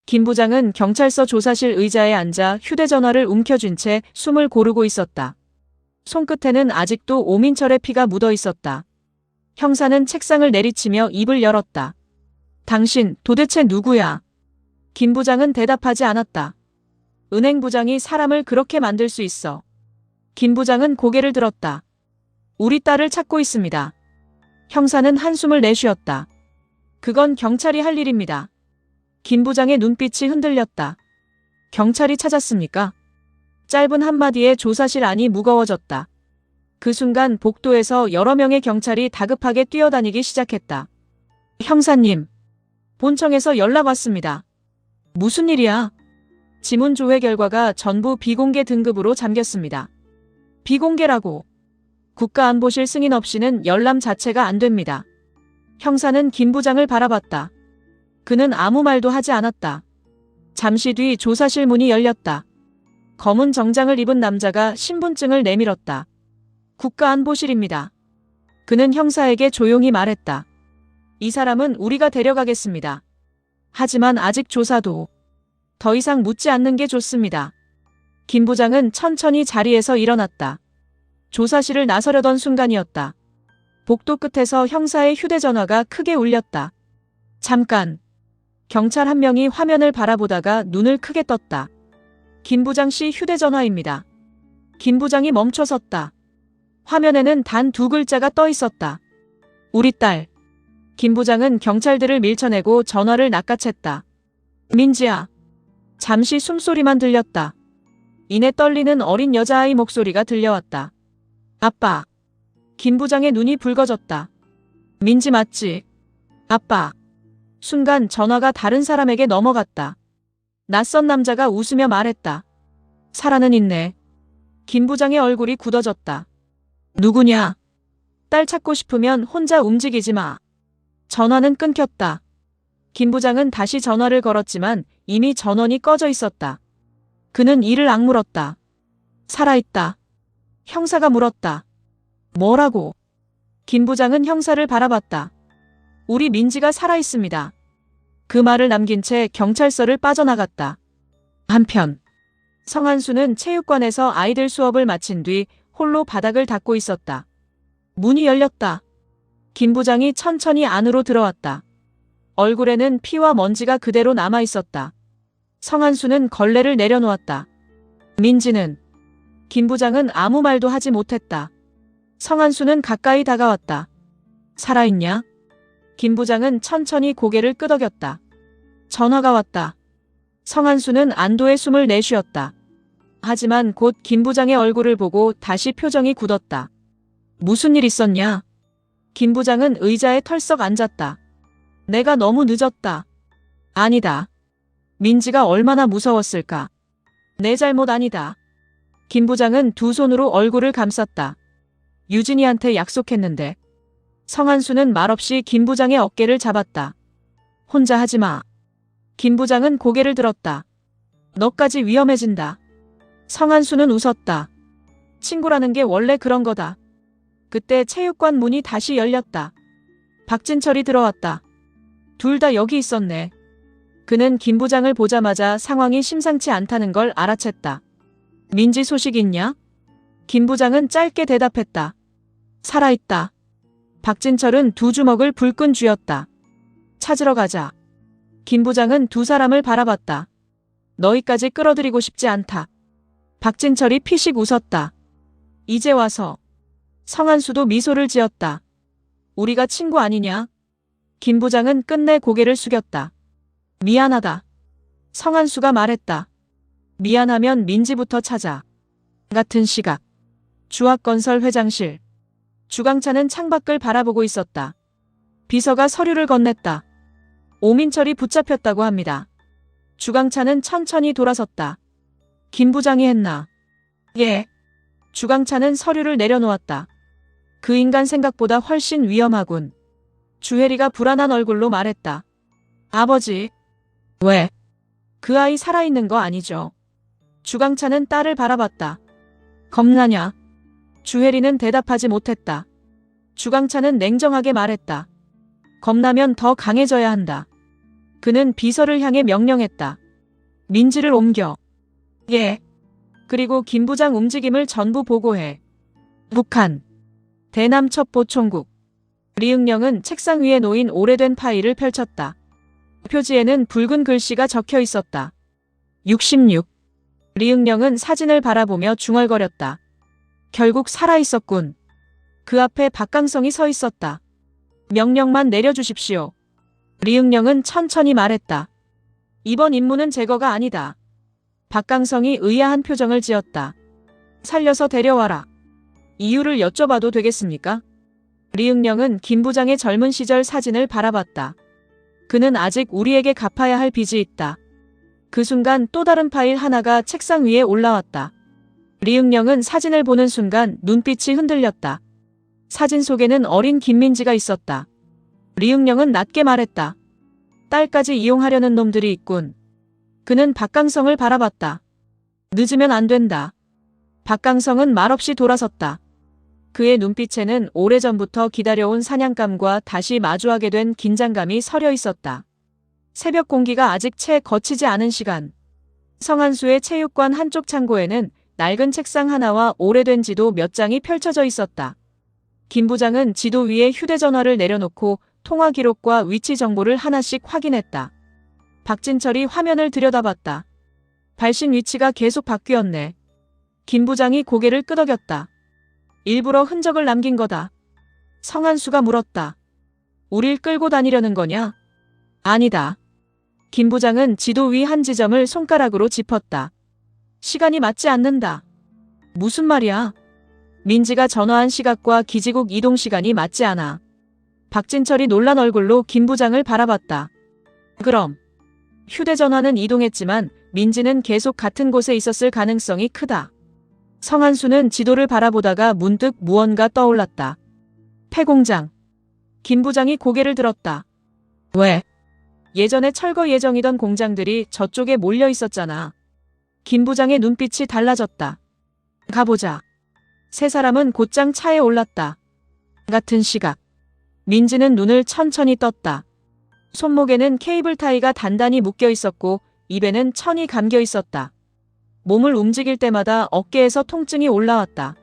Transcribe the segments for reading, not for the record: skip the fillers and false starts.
김 부장은 경찰서 조사실 의자에 앉아 휴대전화를 움켜쥔 채 숨을 고르고 있었다. 손끝에는 아직도 오민철의 피가 묻어 있었다. 형사는 책상을 내리치며 입을 열었다. 당신 도대체 누구야? 김 부장은 대답하지 않았다. 은행 부장이 사람을 그렇게 만들 수 있어. 김 부장은 고개를 들었다. 우리 딸을 찾고 있습니다. 형사는 한숨을 내쉬었다. 그건 경찰이 할 일입니다. 김 부장의 눈빛이 흔들렸다. 경찰이 찾았습니까? 짧은 한마디에 조사실 안이 무거워졌다. 그 순간 복도에서 여러 명의 경찰이 다급하게 뛰어다니기 시작했다. 형사님, 본청에서 연락 왔습니다. 무슨 일이야? 지문 조회 결과가 전부 비공개 등급으로 잠겼습니다. 비공개라고? 국가안보실 승인 없이는 열람 자체가 안 됩니다. 형사는 김 부장을 바라봤다. 그는 아무 말도 하지 않았다. 잠시 뒤 조사실 문이 열렸다. 검은 정장을 입은 남자가 신분증을 내밀었다. 국가안보실입니다. 그는 형사에게 조용히 말했다. 이 사람은 우리가 데려가겠습니다. 하지만 아직 조사도 더 이상 묻지 않는 게 좋습니다. 김 부장은 천천히 자리에서 일어났다. 조사실을 나서려던 순간이었다. 복도 끝에서 형사의 휴대전화가 크게 울렸다. 잠깐. 경찰 한 명이 화면을 바라보다가 눈을 크게 떴다. 김 부장 씨 휴대전화입니다. 김 부장이 멈춰섰다. 화면에는 단 2글자가 떠 있었다. 우리 딸. 김 부장은 경찰들을 밀쳐내고 전화를 낚아챘다. 민지야. 잠시 숨소리만 들렸다. 이내 떨리는 어린 여자아이 목소리가 들려왔다. 아빠. 김 부장의 눈이 붉어졌다. 민지 맞지? 아빠. 순간 전화가 다른 사람에게 넘어갔다. 낯선 남자가 웃으며 말했다. 살아는 있네. 김 부장의 얼굴이 굳어졌다. 누구냐? 딸 찾고 싶으면 혼자 움직이지 마. 전화는 끊겼다. 김 부장은 다시 전화를 걸었지만 이미 전원이 꺼져 있었다. 그는 이를 악물었다. 살아있다. 형사가 물었다. 뭐라고? 김 부장은 형사를 바라봤다. 우리 민지가 살아있습니다. 그 말을 남긴 채 경찰서를 빠져나갔다. 한편 성한수는 체육관에서 아이들 수업을 마친 뒤 홀로 바닥을 닦고 있었다. 문이 열렸다. 김 부장이 천천히 안으로 들어왔다. 얼굴에는 피와 먼지가 그대로 남아 있었다. 성한수는 걸레를 내려놓았다. 민지는? 김 부장은 아무 말도 하지 못했다. 성한수는 가까이 다가왔다. 살아있냐? 김 부장은 천천히 고개를 끄덕였다. 전화가 왔다. 성한수는 안도의 숨을 내쉬었다. 하지만 곧 김 부장의 얼굴을 보고 다시 표정이 굳었다. 무슨 일 있었냐? 김 부장은 의자에 털썩 앉았다. 내가 너무 늦었다. 아니다. 민지가 얼마나 무서웠을까? 내 잘못 아니다. 김 부장은 두 손으로 얼굴을 감쌌다. 유진이한테 약속했는데. 성한수는 말없이 김 부장의 어깨를 잡았다. 혼자 하지 마. 김 부장은 고개를 들었다. 너까지 위험해진다. 성한수는 웃었다. 친구라는 게 원래 그런 거다. 그때 체육관 문이 다시 열렸다. 박진철이 들어왔다. 둘 다 여기 있었네. 그는 김 부장을 보자마자 상황이 심상치 않다는 걸 알아챘다. 민지 소식 있냐? 김 부장은 짧게 대답했다. 살아있다. 박진철은 두 주먹을 불끈 쥐었다. 찾으러 가자. 김 부장은 두 사람을 바라봤다. 너희까지 끌어들이고 싶지 않다. 박진철이 피식 웃었다. 이제 와서. 성한수도 미소를 지었다. 우리가 친구 아니냐? 김 부장은 끝내 고개를 숙였다. 미안하다. 성한수가 말했다. 미안하면 민지부터 찾아. 같은 시각. 주학건설 회장실. 주강찬은 창밖을 바라보고 있었다. 비서가 서류를 건넸다. 오민철이 붙잡혔다고 합니다. 주강찬은 천천히 돌아섰다. 김 부장이 했나? 예. 주강찬은 서류를 내려놓았다. 그 인간 생각보다 훨씬 위험하군. 주혜리가 불안한 얼굴로 말했다. 아버지. 왜? 그 아이 살아있는 거 아니죠? 주강찬은 딸을 바라봤다. 겁나냐? 주혜리는 대답하지 못했다. 주강찬은 냉정하게 말했다. 겁나면 더 강해져야 한다. 그는 비서를 향해 명령했다. 민지를 옮겨. 예. 그리고 김 부장 움직임을 전부 보고해. 북한. 대남 첩보총국. 리응령은 책상 위에 놓인 오래된 파일을 펼쳤다. 표지에는 붉은 글씨가 적혀 있었다. 66. 리응령은 사진을 바라보며 중얼거렸다. 결국 살아있었군. 그 앞에 박강성이 서 있었다. 명령만 내려주십시오. 리응령은 천천히 말했다. 이번 임무는 제거가 아니다. 박강성이 의아한 표정을 지었다. 살려서 데려와라. 이유를 여쭤봐도 되겠습니까? 리응령은 김 부장의 젊은 시절 사진을 바라봤다. 그는 아직 우리에게 갚아야 할 빚이 있다. 그 순간 또 다른 파일 하나가 책상 위에 올라왔다. 리응령은 사진을 보는 순간 눈빛이 흔들렸다. 사진 속에는 어린 김민지가 있었다. 리응령은 낮게 말했다. 딸까지 이용하려는 놈들이 있군. 그는 박강성을 바라봤다. 늦으면 안 된다. 박강성은 말없이 돌아섰다. 그의 눈빛에는 오래전부터 기다려온 사냥감과 다시 마주하게 된 긴장감이 서려 있었다. 새벽 공기가 아직 채 거치지 않은 시간. 성한수의 체육관 한쪽 창고에는 낡은 책상 하나와 오래된 지도 몇 장이 펼쳐져 있었다. 김 부장은 지도 위에 휴대전화를 내려놓고 통화 기록과 위치 정보를 하나씩 확인했다. 박진철이 화면을 들여다봤다. 발신 위치가 계속 바뀌었네. 김 부장이 고개를 끄덕였다. 일부러 흔적을 남긴 거다. 성한수가 물었다. 우릴 끌고 다니려는 거냐? 아니다. 김 부장은 지도 위 한 지점을 손가락으로 짚었다. 시간이 맞지 않는다. 무슨 말이야? 민지가 전화한 시각과 기지국 이동 시간이 맞지 않아. 박진철이 놀란 얼굴로 김 부장을 바라봤다. 그럼 휴대전화는 이동했지만 민지는 계속 같은 곳에 있었을 가능성이 크다. 성한수는 지도를 바라보다가 문득 무언가 떠올랐다. 폐공장. 김 부장이 고개를 들었다. 왜? 예전에 철거 예정이던 공장들이 저쪽에 몰려 있었잖아. 김 부장의 눈빛이 달라졌다. 가보자. 세 사람은 곧장 차에 올랐다. 같은 시각. 민지는 눈을 천천히 떴다. 손목에는 케이블 타이가 단단히 묶여 있었고 입에는 천이 감겨 있었다. 몸을 움직일 때마다 어깨에서 통증이 올라왔다.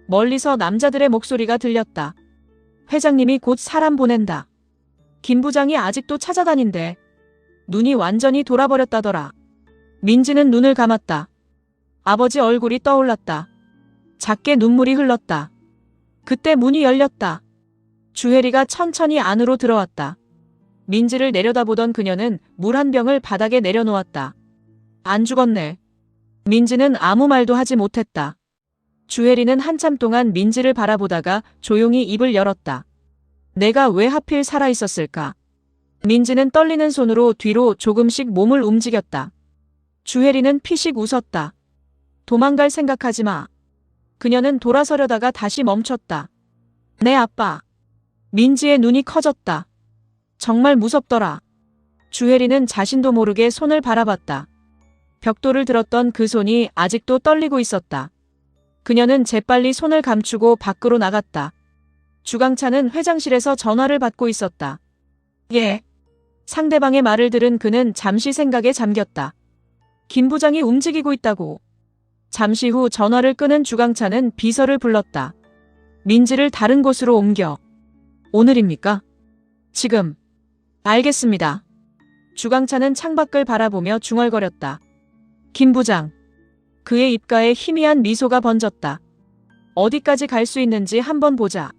멀리서 남자들의 목소리가 들렸다. 회장님이 곧 사람 보낸다. 김 부장이 아직도 찾아다닌대. 눈이 완전히 돌아버렸다더라. 민지는 눈을 감았다. 아버지 얼굴이 떠올랐다. 작게 눈물이 흘렀다. 그때 문이 열렸다. 주혜리가 천천히 안으로 들어왔다. 민지를 내려다보던 그녀는 물 한 병을 바닥에 내려놓았다. 안 죽었네. 민지는 아무 말도 하지 못했다. 주혜리는 한참 동안 민지를 바라보다가 조용히 입을 열었다. 내가 왜 하필 살아있었을까? 민지는 떨리는 손으로 뒤로 조금씩 몸을 움직였다. 주혜리는 피식 웃었다. 도망갈 생각하지 마. 그녀는 돌아서려다가 다시 멈췄다. 내 아빠. 민지의 눈이 커졌다. 정말 무섭더라. 주혜리는 자신도 모르게 손을 바라봤다. 벽돌을 들었던 그 손이 아직도 떨리고 있었다. 그녀는 재빨리 손을 감추고 밖으로 나갔다. 주강찬은 회장실에서 전화를 받고 있었다. 예. 상대방의 말을 들은 그는 잠시 생각에 잠겼다. 김 부장이 움직이고 있다고. 잠시 후 전화를 끊은 주강찬은 비서를 불렀다. 민지를 다른 곳으로 옮겨. 오늘입니까? 지금. 알겠습니다. 주강찬은 창밖을 바라보며 중얼거렸다. 김 부장. 그의 입가에 희미한 미소가 번졌다. 어디까지 갈 수 있는지 한번 보자.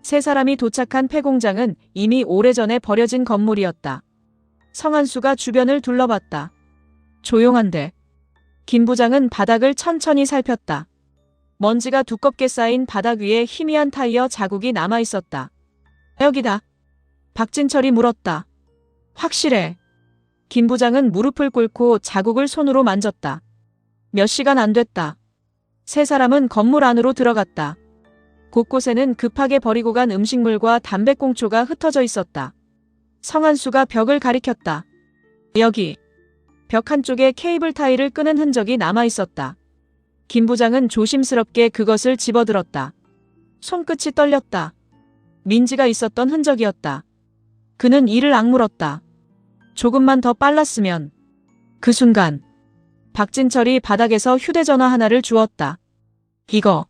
세 사람이 도착한 폐공장은 이미 오래전에 버려진 건물이었다. 성한수가 주변을 둘러봤다. 조용한데. 김 부장은 바닥을 천천히 살폈다. 먼지가 두껍게 쌓인 바닥 위에 희미한 타이어 자국이 남아 있었다. 여기다. 박진철이 물었다. 확실해. 김 부장은 무릎을 꿇고 자국을 손으로 만졌다. 몇 시간 안 됐다. 세 사람은 건물 안으로 들어갔다. 곳곳에는 급하게 버리고 간 음식물과 담배꽁초가 흩어져 있었다. 성한수가 벽을 가리켰다. 여기. 벽 한쪽에 케이블 타이를 끄는 흔적이 남아 있었다. 김 부장은 조심스럽게 그것을 집어들었다. 손끝이 떨렸다. 민지가 있었던 흔적이었다. 그는 이를 악물었다. 조금만 더 빨랐으면. 그 순간 박진철이 바닥에서 휴대전화 하나를 주었다. 이거.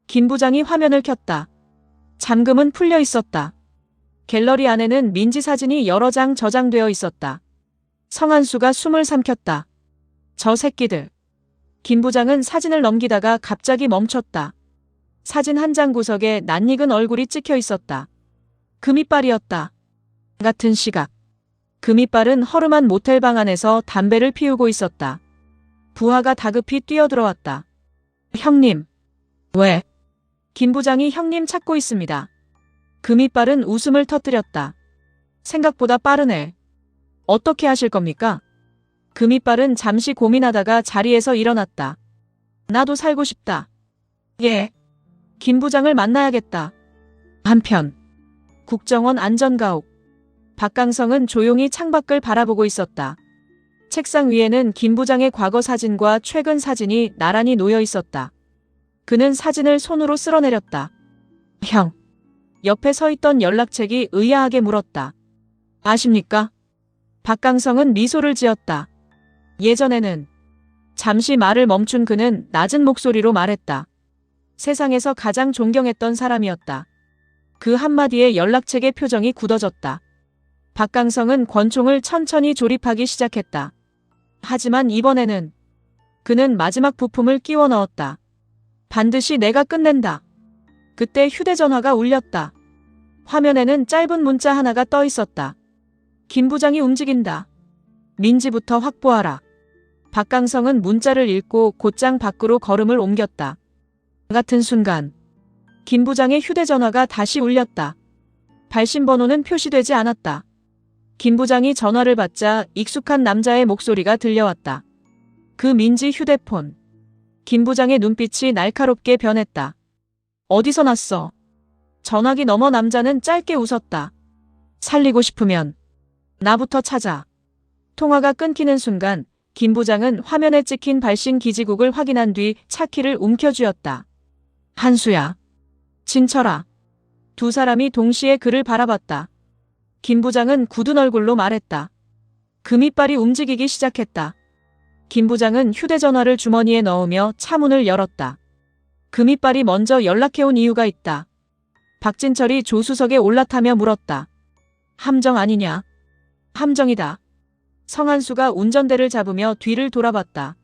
김 부장이 화면을 켰다. 잠금은 풀려 있었다. 갤러리 안에는 민지 사진이 여러 장 저장되어 있었다. 성한수가 숨을 삼켰다. 저 새끼들. 김 부장은 사진을 넘기다가 갑자기 멈췄다. 사진 한 장 구석에 낯익은 얼굴이 찍혀 있었다. 금이빨이었다. 같은 시각. 금이빨은 허름한 모텔방 안에서 담배를 피우고 있었다. 부하가 다급히 뛰어들어왔다. 형님. 왜? 김 부장이 형님 찾고 있습니다. 금이빨은 웃음을 터뜨렸다. 생각보다 빠르네. 어떻게 하실 겁니까? 금이빨은 잠시 고민하다가 자리에서 일어났다. 나도 살고 싶다. 예. 김 부장을 만나야겠다. 한편 국정원 안전가옥. 박강성은 조용히 창밖을 바라보고 있었다. 책상 위에는 김 부장의 과거 사진과 최근 사진이 나란히 놓여 있었다. 그는 사진을 손으로 쓸어내렸다. 형. 옆에 서 있던 연락책이 의아하게 물었다. 아십니까? 박강성은 미소를 지었다. 예전에는. 잠시 말을 멈춘 그는 낮은 목소리로 말했다. 세상에서 가장 존경했던 사람이었다. 그 한마디에 연락책의 표정이 굳어졌다. 박강성은 권총을 천천히 조립하기 시작했다. 하지만 이번에는 그는 마지막 부품을 끼워 넣었다. 반드시 내가 끝낸다. 그때 휴대전화가 울렸다. 화면에는 짧은 문자 하나가 떠 있었다. 김 부장이 움직인다. 민지부터 확보하라. 박강성은 문자를 읽고 곧장 밖으로 걸음을 옮겼다. 같은 순간 김 부장의 휴대전화가 다시 울렸다. 발신번호는 표시되지 않았다. 김 부장이 전화를 받자 익숙한 남자의 목소리가 들려왔다. 그 민지 휴대폰. 김 부장의 눈빛이 날카롭게 변했다. 어디서 났어? 전화기 너머 남자는 짧게 웃었다. 살리고 싶으면 나부터 찾아. 통화가 끊기는 순간 김 부장은 화면에 찍힌 발신 기지국을 확인한 뒤 차키를 움켜쥐었다. 한수야. 진철아. 두 사람이 동시에 그를 바라봤다. 김 부장은 굳은 얼굴로 말했다. 금이빨이 움직이기 시작했다. 김 부장은 휴대전화를 주머니에 넣으며 차문을 열었다. 금이빨이 먼저 연락해온 이유가 있다. 박진철이 조수석에 올라타며 물었다. 함정 아니냐? 함정이다. 성한수가 운전대를 잡으며 뒤를 돌아봤다.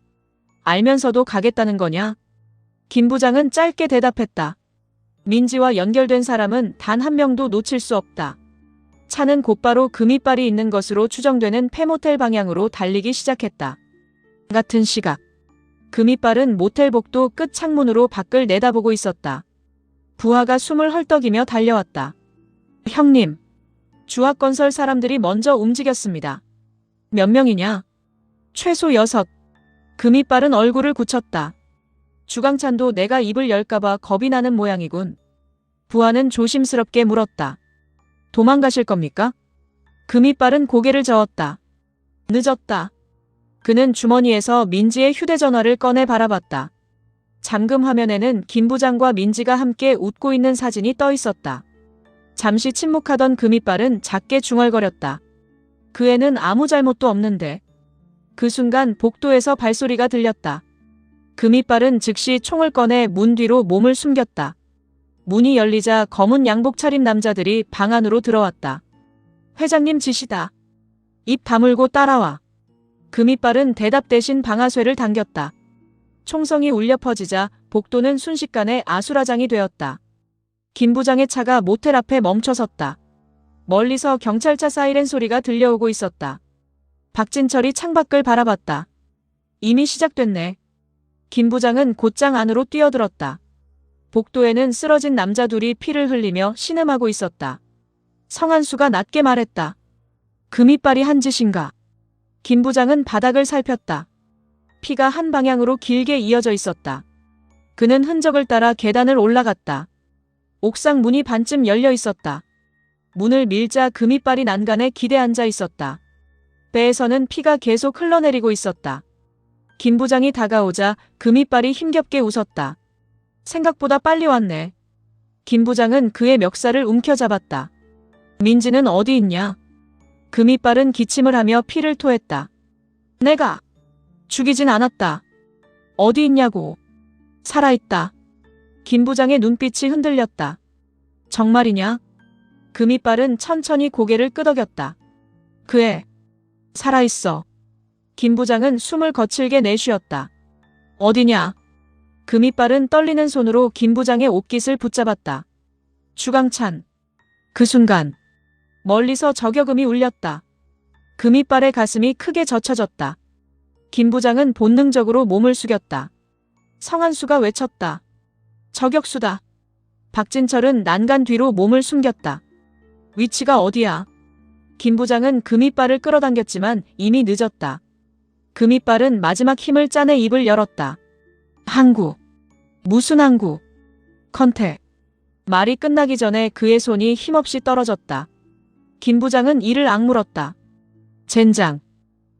알면서도 가겠다는 거냐? 김 부장은 짧게 대답했다. 민지와 연결된 사람은 단 한 명도 놓칠 수 없다. 차는 곧바로 금이빨이 있는 것으로 추정되는 폐모텔 방향으로 달리기 시작했다. 같은 시각. 금이빨은 모텔 복도 끝 창문으로 밖을 내다보고 있었다. 부하가 숨을 헐떡이며 달려왔다. 형님. 주합건설 사람들이 먼저 움직였습니다. 몇 명이냐? 최소 6. 금이빨은 얼굴을 굳혔다. 주강찬도 내가 입을 열까봐 겁이 나는 모양이군. 부하는 조심스럽게 물었다. 도망가실 겁니까? 금이빨은 고개를 저었다. 늦었다. 그는 주머니에서 민지의 휴대전화를 꺼내 바라봤다. 잠금 화면에는 김 부장과 민지가 함께 웃고 있는 사진이 떠 있었다. 잠시 침묵하던 금이빨은 작게 중얼거렸다. 그 애는 아무 잘못도 없는데. 그 순간 복도에서 발소리가 들렸다. 금이빨은 즉시 총을 꺼내 문 뒤로 몸을 숨겼다. 문이 열리자 검은 양복 차린 남자들이 방 안으로 들어왔다. 회장님 지시다. 입 다물고 따라와. 금이빨은 대답 대신 방아쇠를 당겼다. 총성이 울려 퍼지자 복도는 순식간에 아수라장이 되었다. 김 부장의 차가 모텔 앞에 멈춰섰다. 멀리서 경찰차 사이렌 소리가 들려오고 있었다. 박진철이 창밖을 바라봤다. 이미 시작됐네. 김 부장은 곧장 안으로 뛰어들었다. 복도에는 쓰러진 남자 둘이 피를 흘리며 신음하고 있었다. 성한수가 낮게 말했다. 금이빨이 한 짓인가? 김 부장은 바닥을 살폈다. 피가 한 방향으로 길게 이어져 있었다. 그는 흔적을 따라 계단을 올라갔다. 옥상 문이 반쯤 열려 있었다. 문을 밀자 금이빨이 난간에 기대 앉아 있었다. 배에서는 피가 계속 흘러내리고 있었다. 김 부장이 다가오자 금이빨이 힘겹게 웃었다. 생각보다 빨리 왔네. 김 부장은 그의 멱살을 움켜잡았다. 민지는 어디 있냐? 금이빨은 기침을 하며 피를 토했다. 내가 죽이진 않았다. 어디 있냐고. 살아있다. 김 부장의 눈빛이 흔들렸다. 정말이냐? 금이빨은 천천히 고개를 끄덕였다. 그애 살아있어. 김 부장은 숨을 거칠게 내쉬었다. 어디냐? 금이빨은 떨리는 손으로 김 부장의 옷깃을 붙잡았다. 주강찬. 그 순간 멀리서 저격음이 울렸다. 금이빨의 가슴이 크게 젖혀졌다. 김 부장은 본능적으로 몸을 숙였다. 성한수가 외쳤다. 저격수다. 박진철은 난간 뒤로 몸을 숨겼다. 위치가 어디야? 김 부장은 금이빨을 끌어당겼지만 이미 늦었다. 금이빨은 마지막 힘을 짜내 입을 열었다. 항구. 무슨 항구? 컨택. 말이 끝나기 전에 그의 손이 힘없이 떨어졌다. 김 부장은 이를 악물었다. 젠장.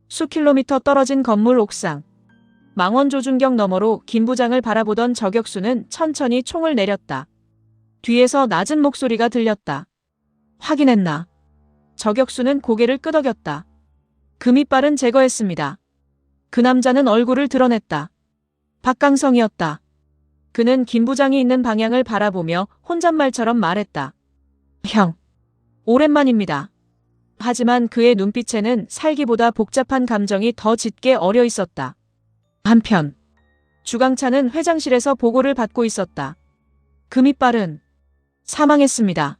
수킬로미터 떨어진 건물 옥상. 망원조준경 너머로 김 부장을 바라보던 저격수는 천천히 총을 내렸다. 뒤에서 낮은 목소리가 들렸다. 확인했나? 저격수는 고개를 끄덕였다. 금이빨은 제거했습니다. 그 남자는 얼굴을 드러냈다. 박강성이었다. 그는 김 부장이 있는 방향을 바라보며 혼잣말처럼 말했다. 형, 오랜만입니다. 하지만 그의 눈빛에는 살기보다 복잡한 감정이 더 짙게 어려 있었다. 한편 주강찬은 회장실에서 보고를 받고 있었다. 금이빨은 사망했습니다.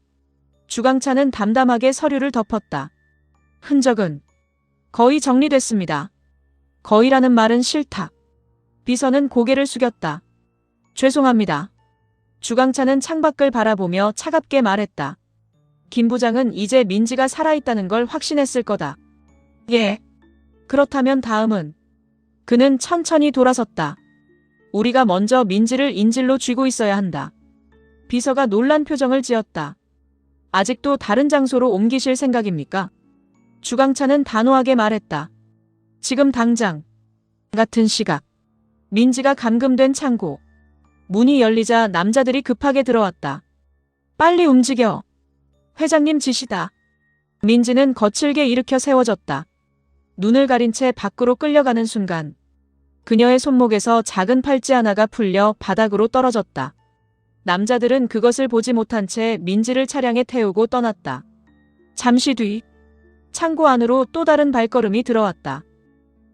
주강찬은 담담하게 서류를 덮었다. 흔적은 거의 정리됐습니다. 거의라는 말은 싫다. 비서는 고개를 숙였다. 죄송합니다. 주강찬은 창밖을 바라보며 차갑게 말했다. 김 부장은 이제 민지가 살아있다는 걸 확신했을 거다. 예. 그렇다면 다음은? 그는 천천히 돌아섰다. 우리가 먼저 민지를 인질로 쥐고 있어야 한다. 비서가 놀란 표정을 지었다. 아직도 다른 장소로 옮기실 생각입니까? 주강찬은 단호하게 말했다. 지금 당장. 같은 시각. 민지가 감금된 창고. 문이 열리자 남자들이 급하게 들어왔다. 빨리 움직여. 회장님 지시다. 민지는 거칠게 일으켜 세워졌다. 눈을 가린 채 밖으로 끌려가는 순간 그녀의 손목에서 작은 팔찌 하나가 풀려 바닥으로 떨어졌다. 남자들은 그것을 보지 못한 채 민지를 차량에 태우고 떠났다. 잠시 뒤 창고 안으로 또 다른 발걸음이 들어왔다.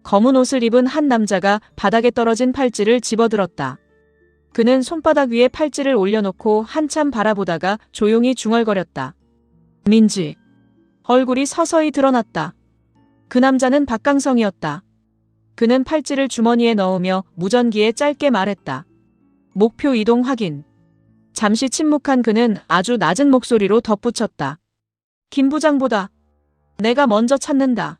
검은 옷을 입은 한 남자가 바닥에 떨어진 팔찌를 집어들었다. 그는 손바닥 위에 팔찌를 올려놓고 한참 바라보다가 조용히 중얼거렸다. 민지. 얼굴이 서서히 드러났다. 그 남자는 박강성이었다. 그는 팔찌를 주머니에 넣으며 무전기에 짧게 말했다. 목표 이동 확인. 잠시 침묵한 그는 아주 낮은 목소리로 덧붙였다. 김 부장보다 내가 먼저 찾는다.